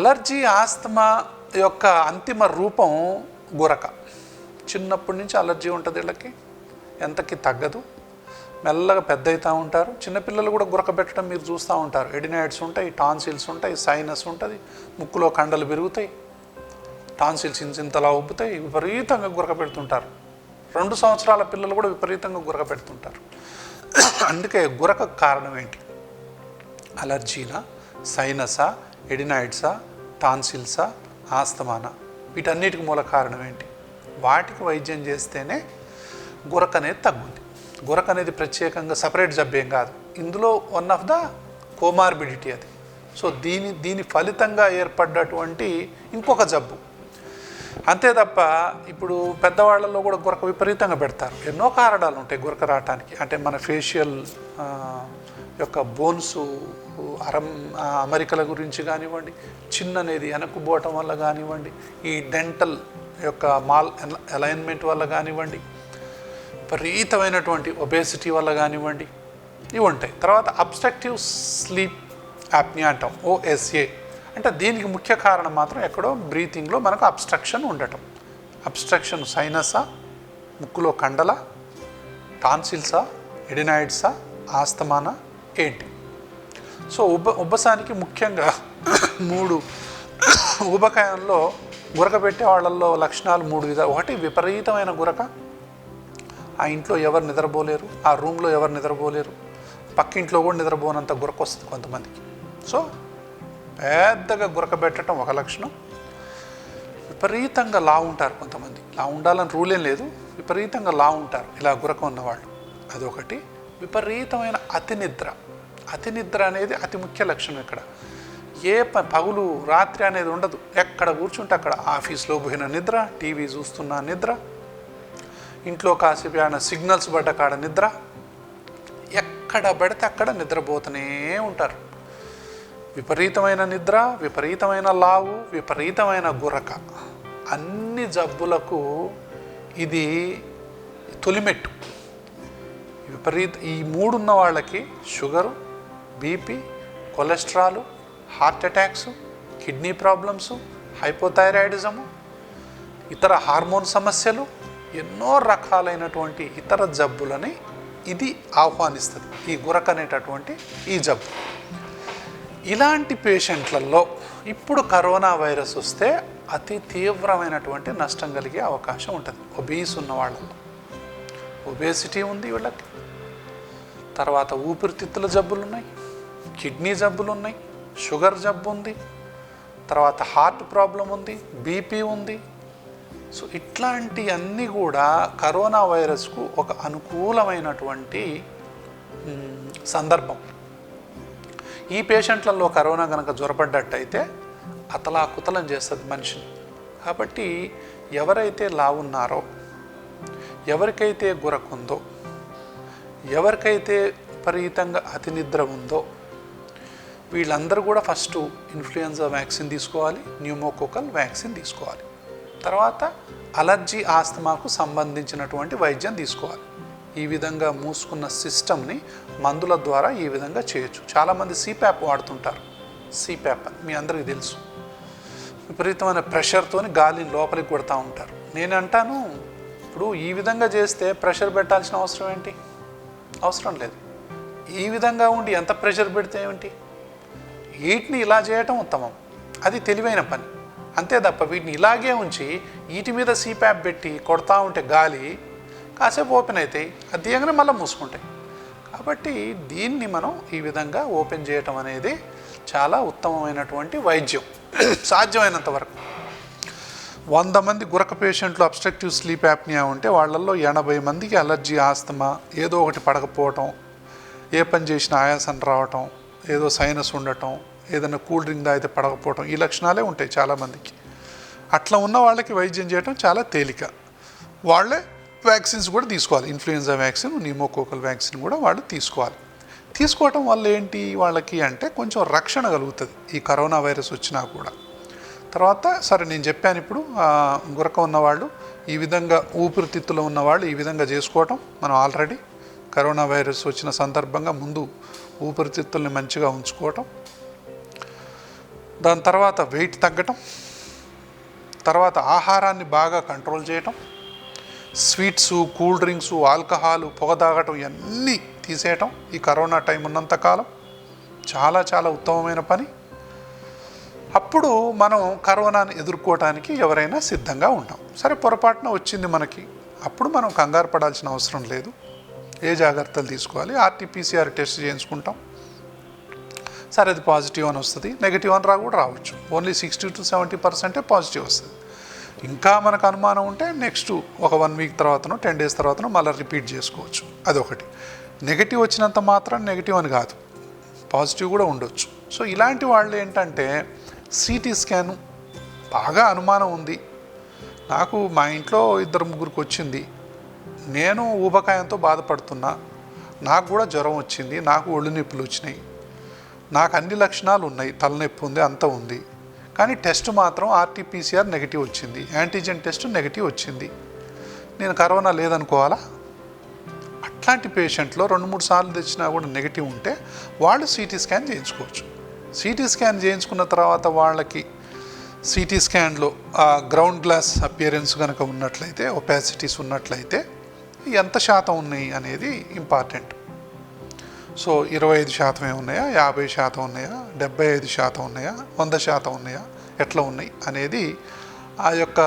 Allergy asthma యొక్క అంతిమ రూపం గురక. చిన్నప్పటి నుంచి అలర్జీ ఉంటుంది వీళ్ళకి, ఎంతకి తగ్గదు, మెల్లగా పెద్ద అవుతూ ఉంటారు. చిన్నపిల్లలు కూడా గురక పెట్టడం మీరు చూస్తూ ఉంటారు. ఎడినాయిడ్స్ ఉంటాయి, టాన్సిల్స్ ఉంటాయి, సైనస్ ఉంటుంది, ముక్కులో కండలు పెరుగుతాయి, టాన్సిల్స్ ఇంతలా ఉబ్బుతాయి, విపరీతంగా గురక పెడుతుంటారు. 2 సంవత్సరాల పిల్లలు కూడా విపరీతంగా గురక పెడుతుంటారు. అందుకే గురక కారణం ఏంటి? అలర్జీనా, సైనసా, ఎడినాయిడ్సా, టాన్సిల్సా, ఆస్తమానా? వీటన్నిటికి మూల కారణం ఏంటి? వాటికి వైద్యం చేస్తేనే గురక అనేది తగ్గుద్ది. గురక అనేది ప్రత్యేకంగా సపరేట్ జబ్బేం కాదు, ఇందులో వన్ ఆఫ్ ద కోమార్బిడిటీ అది. సో దీని ఫలితంగా ఏర్పడ్డటువంటి ఇంకొక జబ్బు. అంతే తప్ప ఇప్పుడు పెద్దవాళ్ళలో కూడా గురక విపరీతంగా పెడతారు. ఎన్నో కారణాలు ఉంటాయి గురక రావటానికి. అంటే మన ఫేషియల్ యొక్క బోన్స్ అమరికల గురించి కానివ్వండి, చిన్ననేది వెనక్కుపోవటం వల్ల కానివ్వండి, ఈ డెంటల్ యొక్క మాల్ అలైన్మెంట్ వల్ల కానివ్వండి, విపరీతమైనటువంటి ఒబేసిటీ వల్ల కానివ్వండి, ఇవి ఉంటాయి. తర్వాత అబ్స్ట్రక్టివ్ స్లీప్ యాప్నియా అంటాం, OSA. అంటే దీనికి ముఖ్య కారణం మాత్రం ఎక్కడో బ్రీతింగ్లో మనకు అబ్స్ట్రక్షన్ ఉండటం. అబ్స్ట్రక్షన్ సైనసా, ముక్కులో కండల, టాన్సిల్సా, ఎడినాయిడ్సా, ఆస్తమానా ఏంటి? సో ఉబ్బసానికి ముఖ్యంగా 3 ఊబకాయంలో గురక పెట్టే వాళ్ళల్లో లక్షణాలు 3 విధాలు. ఒకటి, విపరీతమైన గురక. ఆ ఇంట్లో ఎవరు నిద్రపోలేరు, ఆ రూమ్లో ఎవరు నిద్రపోలేరు, పక్కింట్లో కూడా నిద్రపోనంత గురక వస్తుంది కొంతమందికి. సో పెద్దగా గురక పెట్టడం ఒక లక్షణం. విపరీతంగా లావు ఉంటారు కొంతమంది. లావు ఉండాలని రూల్ ఏం లేదు, విపరీతంగా లావు ఉంటారు ఇలా గురక ఉన్నవాళ్ళు. అదొకటి. విపరీతమైన అతి నిద్ర. అతి నిద్ర అనేది అతి ముఖ్య లక్షణం. ఇక్కడ ఏ పగులు రాత్రి అనేది ఉండదు. ఎక్కడ కూర్చుంటే అక్కడ, ఆఫీస్లో పోయిన నిద్ర, టీవీ చూస్తున్న నిద్ర, ఇంట్లో కాసేపు ఏమైనా సిగ్నల్స్ పడ్డ కాడ నిద్ర, ఎక్కడ పడితే అక్కడ నిద్రపోతూనే ఉంటారు. విపరీతమైన నిద్ర, విపరీతమైన లావు, విపరీతమైన గురక, అన్ని జబ్బులకు ఇది తొలిమెట్టు. ఈ 3 ఉన్న వాళ్ళకి sugar, BP, cholesterol, heart attacks, kidney problems, hypothyroidism, ఇతర హార్మోన్ సమస్యలు, ఎన్నో రకాలైనటువంటి ఇతర జబ్బులని ఇది ఆహ్వానిస్తుంది, ఈ గురక అనేటటువంటి ఈ జబ్బు. ఇలాంటి పేషెంట్లలో ఇప్పుడు కరోనా వైరస్ వస్తే అతి తీవ్రమైనటువంటి నష్టం కలిగే అవకాశం ఉంటుంది. ఒబీస్ ఉన్న వాళ్ళలో ఒబేసిటీ ఉంది వీళ్ళకి, తర్వాత ఊపిరితిత్తుల జబ్బులు ఉన్నాయి, కిడ్నీ జబ్బులు ఉన్నాయి, షుగర్ జబ్బు ఉంది, తర్వాత హార్ట్ ప్రాబ్లం ఉంది, బీపీ ఉంది. సో ఇట్లాంటివన్నీ కూడా కరోనా వైరస్కు ఒక అనుకూలమైనటువంటి సందర్భం. ఈ పేషెంట్లలో కరోనా కనుక జ్వరపడ్డట్టయితే అతలాకుతలం చేస్తుంది మనిషిని. కాబట్టి ఎవరైతే లావున్నారో, ఎవరికైతే గురకుందో, ఎవరికైతే విపరీతంగా అతి నిద్ర ఉందో, వీళ్ళందరూ కూడా ఫస్ట్ ఇన్ఫ్లుయెన్జా వ్యాక్సిన్ తీసుకోవాలి, న్యూమోకోకల్ వ్యాక్సిన్ తీసుకోవాలి. తర్వాత అలర్జీ ఆస్తమాకు సంబంధించినటువంటి వైద్యం తీసుకోవాలి. ఈ విధంగా మూసుకున్న సిస్టమ్ని మందుల ద్వారా ఈ విధంగా చేయొచ్చు. చాలామంది సిప్యాప్ వాడుతుంటారు. సిప్యాప్ మీ అందరికీ తెలుసు, విపరీతమైన ప్రెషర్తో గాలిని లోపలికి కొడతా ఉంటారు. నేను అంటాను, ఇప్పుడు ఈ విధంగా చేస్తే ప్రెషర్ పెట్టాల్సిన అవసరం ఏంటి? అవసరం లేదు. ఈ విధంగా ఉండి ఎంత ప్రెషర్ పెడితే ఏమిటి? వీటిని ఇలా చేయటం ఉత్తమం, అది తెలివైన పని. అంతే తప్ప వీటిని ఇలాగే ఉంచి వీటి మీద సిప్యాప్ పెట్టి కొడతా ఉంటే గాలి కాసేపు ఓపెన్ అవుతాయి, అది తీయగానే మళ్ళీ మూసుకుంటాయి. కాబట్టి దీన్ని మనం ఈ విధంగా ఓపెన్ చేయటం అనేది చాలా ఉత్తమమైనటువంటి వైద్యం. సాధ్యమైనంత వరకు 100 మంది గురక పేషెంట్లు అబ్స్ట్రక్టివ్ స్లీప్ యాప్నియా ఉంటే వాళ్ళల్లో 80 మందికి అలర్జీ, ఆస్తమా, ఏదో ఒకటి పడకపోవటం, ఏ పని చేసినా ఆయాసం రావటం, ఏదో సైనస్ ఉండటం, ఏదైనా కూల్ డ్రింక్ తాగితే పడకపోవటం, ఈ లక్షణాలే ఉంటాయి చాలామందికి. అట్లా ఉన్న వాళ్ళకి వైద్యం చేయడం చాలా తేలిక. వాళ్ళే వ్యాక్సిన్స్ కూడా తీసుకోవాలి. ఇన్ఫ్లుయెన్జా వ్యాక్సిన్, న్యూమోకోకల్ వ్యాక్సిన్ కూడా వాళ్ళు తీసుకోవాలి. తీసుకోవటం వల్ల ఏంటి వాళ్ళకి అంటే కొంచెం రక్షణ కలుగుతుంది ఈ కరోనా వైరస్ వచ్చినా కూడా. తర్వాత సరే నేను చెప్పాను, ఇప్పుడు గురక ఉన్నవాళ్ళు ఈ విధంగా, ఊపిరితిత్తులో ఉన్నవాళ్ళు ఈ విధంగా చేసుకోవటం. మనం ఆల్రెడీ కరోనా వైరస్ వచ్చిన సందర్భంగా ముందు ఊపిరితిత్తుల్ని మంచిగా ఉంచుకోవటం, దాని తర్వాత వెయిట్ తగ్గటం, తర్వాత ఆహారాన్ని బాగా కంట్రోల్ చేయటం, స్వీట్స్, కూల్ డ్రింక్స్, ఆల్కహాల్, పొగ తాగటం ఇవన్నీ తీసేయటం ఈ కరోనా టైం ఉన్నంతకాలం చాలా చాలా ఉత్తమమైన పని. అప్పుడు మనం కరోనాని ఎదుర్కోవటానికి ఎవరైనా సిద్ధంగా ఉంటాం. సరే పొరపాటున వచ్చింది మనకి, అప్పుడు మనం కంగారు పడాల్సిన అవసరం లేదు. ఏ జాగ్రత్తలు తీసుకోవాలి? ఆర్టీపీసీఆర్ టెస్ట్ చేయించుకుంటాం. సరే అది పాజిటివ్ అని వస్తుంది, నెగిటివ్ అని కూడా రావచ్చు. ఓన్లీ 60 to 70% పాజిటివ్ వస్తుంది. ఇంకా మనకు అనుమానం ఉంటే నెక్స్ట్ ఒక 1 వీక్ తర్వాతనో 10 days తర్వాతనో మళ్ళీ రిపీట్ చేసుకోవచ్చు. అదొకటి. నెగిటివ్ వచ్చినంత మాత్రం నెగిటివ్ అని కాదు, పాజిటివ్ కూడా ఉండొచ్చు. సో ఇలాంటి వాళ్ళు ఏంటంటే సిటీ స్కాన్ బాగా అనుమానం ఉంది, నాకు మా ఇంట్లో 2-3 వచ్చింది, నేను ఊబకాయంతో బాధపడుతున్నా, నాకు కూడా జ్వరం వచ్చింది, నాకు ఒళ్ళు నొప్పులు వచ్చినాయి, నాకు అన్ని లక్షణాలు ఉన్నాయి, తలనొప్పి ఉంది, అంతా ఉంది, కానీ టెస్ట్ మాత్రం ఆర్టీపీసీఆర్ నెగిటివ్ వచ్చింది, యాంటీజెన్ టెస్ట్ నెగిటివ్ వచ్చింది, నేను కరోనా లేదనుకోవాలా? అట్లాంటి పేషెంట్లో 2-3 సార్లు తెచ్చినా కూడా నెగిటివ్ ఉంటే వాళ్ళు సిటీ స్కాన్ చేయించుకోవచ్చు. సిటీ స్కాన్ చేయించుకున్న తర్వాత వాళ్ళకి సిటీ స్కాన్లో ఆ గ్రౌండ్ గ్లాస్ అపియరెన్స్ కనుక ఉన్నట్లయితే, ఒపాసిటీస్ ఉన్నట్లయితే ఎంత శాతం ఉన్నాయి అనేది ఇంపార్టెంట్. సో 25% ఉన్నాయా, 50% ఉన్నాయా, 75% ఉన్నాయా, 100% ఉన్నాయా, ఎట్లా ఉన్నాయి అనేది ఆ యొక్క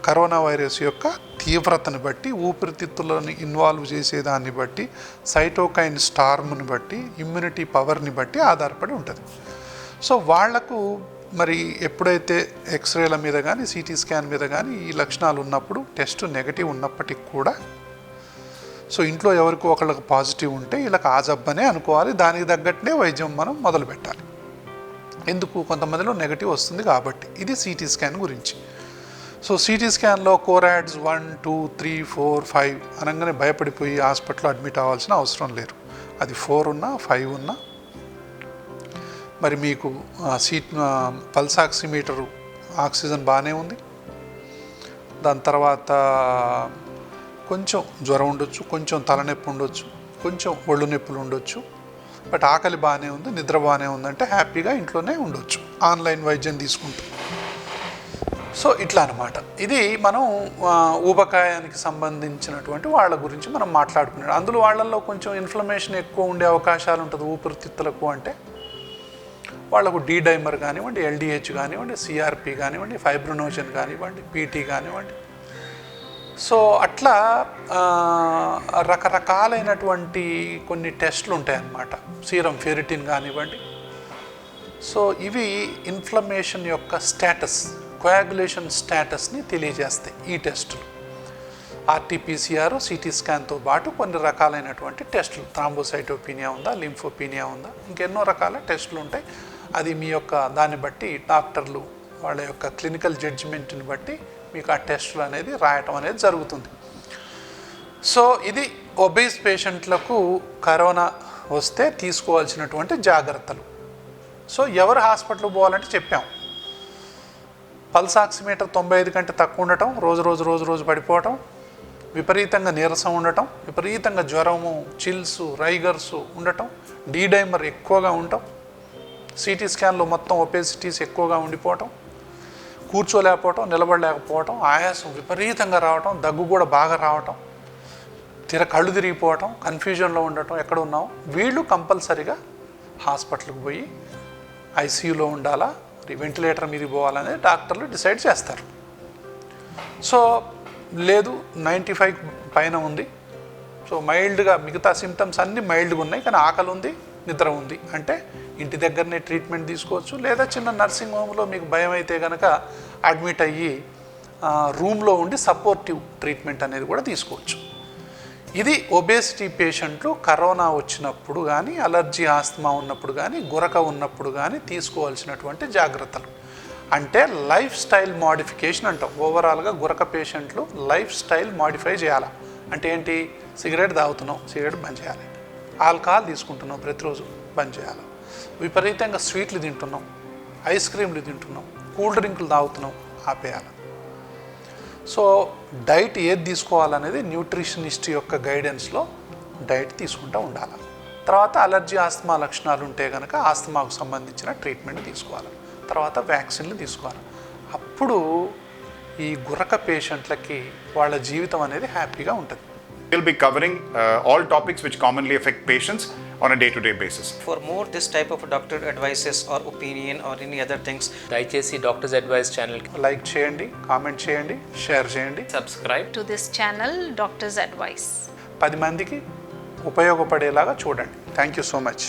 కరోనా వైరస్ యొక్క తీవ్రతని బట్టి, ఊపిరితిత్తులను ఇన్వాల్వ్ చేసేదాన్ని బట్టి, సైటోకైన్ స్టార్మ్ని బట్టి, ఇమ్యూనిటీ పవర్ని బట్టి ఆధారపడి ఉంటుంది. సో వాళ్లకు మరి ఎప్పుడైతే ఎక్స్రేల మీద కానీ సిటీ స్కాన్ మీద కానీ ఈ లక్షణాలు ఉన్నప్పుడు టెస్ట్ నెగటివ్ ఉన్నప్పటికి కూడా, సో ఇంట్లో ఎవరికో ఒకళ్ళకి పాజిటివ్ ఉంటే వీళ్ళకి ఆ జబ్బనే అనుకోవాలి, దానికి తగ్గట్టే వైద్యం మనం మొదలు పెట్టాలి. ఎందుకు? కొంతమందిలో నెగటివ్ వస్తుంది కాబట్టి. ఇది సిటీ స్కాన్ గురించి. సో సిటీ స్కాన్లో కోరాడ్స్ 1, 2, 3, 4, 5 అనగానే భయపడిపోయి హాస్పిటల్లో అడ్మిట్ అవ్వాల్సిన అవసరం లేదు. అది 4 ఉన్నా 5 ఉన్నా, మరి మీకు పల్స్ ఆక్సిమీటరు ఆక్సిజన్ బాగానే ఉంది, దాని తర్వాత కొంచెం జ్వరం ఉండొచ్చు, కొంచెం తలనొప్పి ఉండొచ్చు, కొంచెం ఒళ్ళు నొప్పులు ఉండొచ్చు, బట్ ఆకలి బాగానే ఉంది, నిద్ర బాగానే ఉందంటే హ్యాపీగా ఇంట్లోనే ఉండొచ్చు ఆన్లైన్ వైద్యం తీసుకుంటూ. సో ఇట్లా అనమాట. ఇది మనం ఊబకాయానికి సంబంధించినటువంటి వాళ్ళ గురించి మనం మాట్లాడుకున్నాం. అందులో వాళ్ళల్లో కొంచెం ఇన్ఫ్లమేషన్ ఎక్కువ ఉండే అవకాశాలు ఉంటుంది ఊపిరితిత్తులకు. అంటే వాళ్ళకు డి డైమర్ కానివ్వండి, ఎల్డిహెచ్ కానివ్వండి, సిఆర్పి కానివ్వండి, ఫైబ్రోనోజన్ కానివ్వండి, పీటీ కానివ్వండి. సో అట్లా రకరకాలైనటువంటి కొన్ని టెస్టులు ఉంటాయన్నమాట. సీరం ఫెరిటిన్ కానివ్వండి. సో ఇవి ఇన్ఫ్లమేషన్ యొక్క స్టేటస్, కోయాగులేషన్ స్టేటస్ని తెలియజేస్తాయి ఈ టెస్టులు. ఆర్టీపీసీఆర్, సిటీ స్కాన్తో పాటు కొన్ని రకాలైనటువంటి టెస్టులు, థ్రాంబోసైటోపీనియా ఉందా, లింఫోపీనియా ఉందా, ఇంకెన్నో రకాల టెస్టులు ఉంటాయి. అది మీ యొక్క దాన్ని బట్టి డాక్టర్లు వాళ్ళ యొక్క క్లినికల్ జడ్జిమెంట్ని బట్టి మీకు ఆ టెస్టులు అనేది రాయటం అనేది జరుగుతుంది. సో ఇది ఒబేస్ పేషెంట్లకు కరోనా వస్తే తీసుకోవాల్సినటువంటి జాగ్రత్తలు. సో ఎవరు హాస్పిటల్కి పోవాలంటే చెప్పాం. పల్స్ ఆక్సిమీటర్ 95 కంటే తక్కువ ఉండటం, రోజు పడిపోవటం, విపరీతంగా నీరసం ఉండటం, విపరీతంగా జ్వరము, చిల్స్, రైగర్స్ ఉండటం, డి డైమర్ ఎక్కువగా ఉండటం, సిటీ స్కాన్లో మొత్తం ఒబేసిటీస్ ఎక్కువగా ఉండిపోవటం, కూర్చోలేకపోవటం, నిలబడలేకపోవటం, ఆయాసం విపరీతంగా రావటం, దగ్గు కూడా బాగా రావటం, కళ్ళు తిరిగిపోవటం, కన్ఫ్యూజన్లో ఉండటం, ఎక్కడ ఉన్నాం, వీళ్ళు కంపల్సరిగా హాస్పిటల్కి పోయి ఐసీయూలో ఉండాలా, వెంటిలేటర్ మీద పోవాలనేది డాక్టర్లు డిసైడ్ చేస్తారు. సో లేదు 95 పైన ఉంది, సో మైల్డ్గా మిగతా సిమ్టమ్స్ అన్నీ మైల్డ్గా ఉన్నాయి, కానీ ఆకలి ఉంది, నిద్ర ఉంది అంటే ఇంటి దగ్గరనే ట్రీట్మెంట్ తీసుకోవచ్చు. లేదా చిన్న నర్సింగ్ హోమ్లో మీకు భయం అయితే కనుక అడ్మిట్ అయ్యి రూమ్లో ఉండి సపోర్టివ్ ట్రీట్మెంట్ అనేది కూడా తీసుకోవచ్చు. ఇది ఒబేసిటీ పేషెంట్లు కరోనా వచ్చినప్పుడు కానీ, అలర్జీ, ఆస్తమా ఉన్నప్పుడు కానీ, గురక ఉన్నప్పుడు కానీ తీసుకోవాల్సినటువంటి జాగ్రత్తలు. అంటే లైఫ్ స్టైల్ మోడిఫికేషన్ అంటాం. ఓవరాల్గా గురక పేషెంట్లు లైఫ్ స్టైల్ మోడిఫై చేయాలి. అంటే ఏంటి? సిగరెట్ తాగుతున్నాం, సిగరెట్ బంద్ చేయాలి. ఆల్కహాల్ తీసుకుంటున్నాం, ప్రతిరోజు బంద్ చేయాలి. విపరీతంగా స్వీట్లు తింటున్నాం, ఐస్ క్రీమ్లు తింటున్నాం, కూల్ డ్రింకులు తాగుతున్నాం, ఆపేయాలి. సో డైట్ ఏది తీసుకోవాలనేది న్యూట్రిషనిస్ట్ యొక్క గైడెన్స్లో డైట్ తీసుకుంటూ ఉండాలి. తర్వాత అలర్జీ, ఆస్తమా లక్షణాలు ఉంటే కనుక ఆస్తమాకు సంబంధించిన ట్రీట్మెంట్ తీసుకోవాలి. తర్వాత వ్యాక్సిన్లు తీసుకోవాలి. అప్పుడు ఈ గురక పేషెంట్లకి వాళ్ళ జీవితం అనేది హ్యాపీగా ఉంటుంది. We'll be covering all topics which commonly affect patients on a day-to-day basis. For more this type of doctor advices or opinion or any other things, దయచేసి డాక్టర్స్ అడ్వైస్ ఛానల్కి లైక్ చేయండి, కామెంట్ చేయండి, షేర్ చేయండి. Subscribe. to this channel, Doctor's Advice. 10 మందికి ఉపయోగపడేలాగా చూడండి. Thank you so much.